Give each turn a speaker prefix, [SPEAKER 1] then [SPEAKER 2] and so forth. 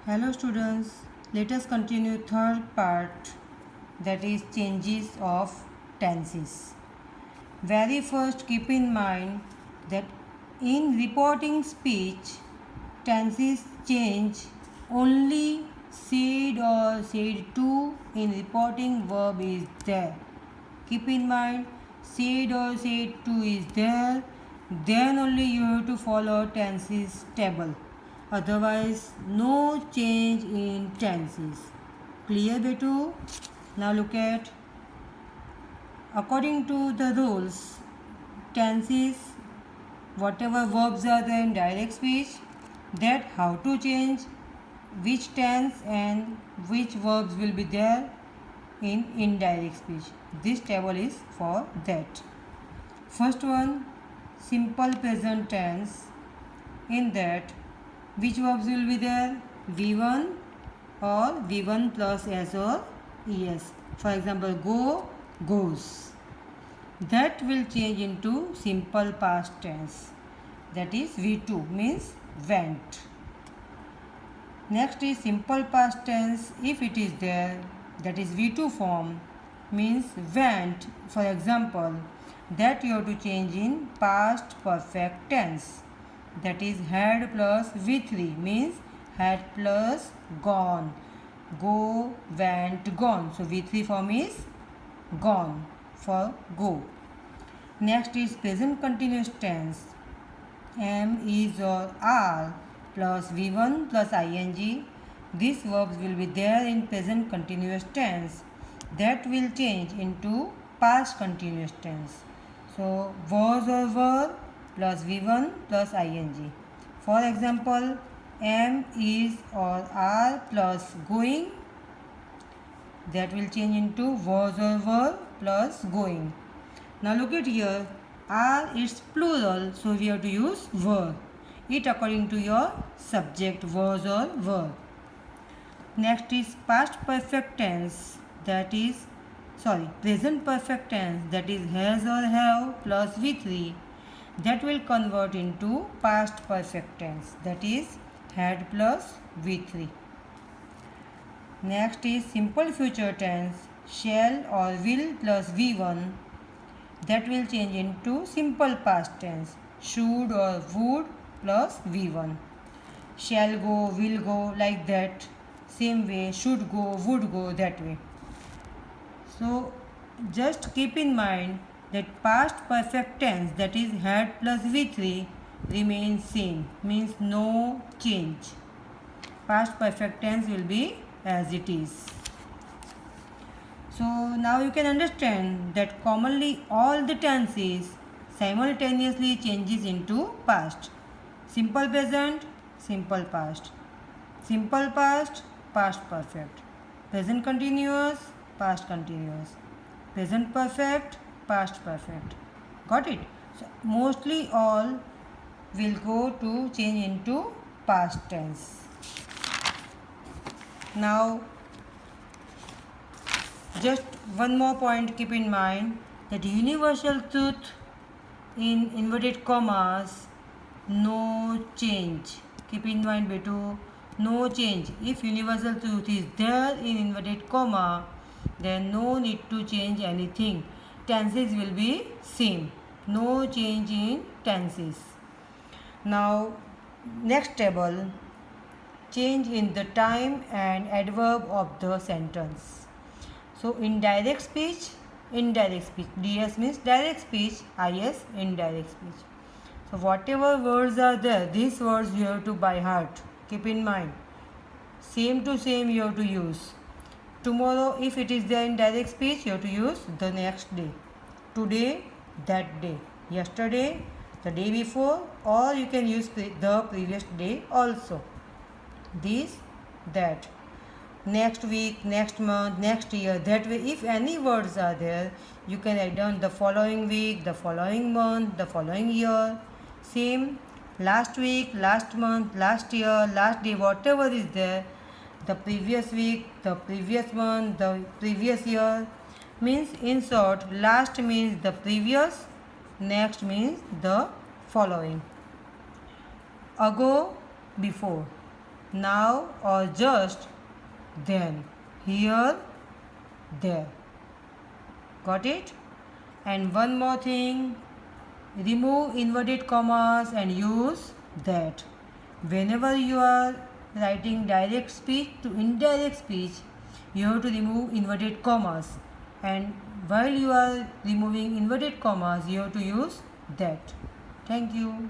[SPEAKER 1] Hello students, let us continue third part, that is changes of tenses. Very first keep in mind that in reporting speech tenses change only said or said to in reporting verb is there. Keep in mind said or said to is there, then only you have to follow tenses table. Otherwise no change in tenses. Clear betu? Now look at, according to the rules, tenses, whatever verbs are there in direct speech, that how to change which tense and which verbs will be there in indirect speech. This table is for that. First one, simple present tense. In that, which verbs will be there? V1 or V1 plus S or ES. For example, go, goes. That will change into simple past tense. That is V2, means went. Next is simple past tense. If it is there, that is V2 form, means went. For example, that you have to change in past perfect tense. That is had plus V3, means had plus gone. Go, went, gone. So V3 form is gone for go. Next is present continuous tense. Am, is or are plus V1 plus ing. These verbs will be there in present continuous tense. That will change into past continuous tense. So was or were plus V1 plus ing. For example, am, is or are plus going, that will change into was or were plus going. Now look at here, are is plural, so we have to use were. It according to your subject, was or were. Next is past perfect tense, that is present perfect tense, that is has or have plus V3. That will convert into past perfect tense, that is had plus V3. Next is simple future tense, shall or will plus V1. That will change into simple past tense, should or would plus V1. Shall go, will go, like that. Same way, should go, would go, that way. So just keep in mind that past perfect tense, that is had plus V3, remains same, means no change. Past perfect tense will be as it is. So now you can understand that commonly all the tenses simultaneously changes into past. Simple present, simple past. Simple past, past perfect. Present continuous, past continuous. Present perfect, past perfect. Got it? So mostly all will go to change into past tense. Now just one more point keep in mind, that universal truth in inverted commas, no change. Keep in mind betu, no change. If universal truth is there in inverted comma, then no need to change anything. Tenses will be same. No change in tenses. Now next table, change in the time and adverb of the sentence. So in direct speech, DS means direct speech, IS indirect speech. So whatever words are there, these words you have to by heart. Keep in mind. Same to same you have to use. Tomorrow, if it is there in direct speech, you have to use the next day. Today, that day. Yesterday, the day before, or you can use the previous day also. This, that. Next week, next month, next year. That way, if any words are there, you can add on the following week, the following month, the following year. Same, last week, last month, last year, last day, whatever is there, the previous week, the previous month, the previous year. Means in short, last means the previous, next means the following. Ago, before. now, or just, then, here, there. Got it? And one more thing, remove inverted commas and use that. Whenever you are writing direct speech to indirect speech, you have to remove inverted commas, and while you are removing inverted commas, you have to use that. Thank you.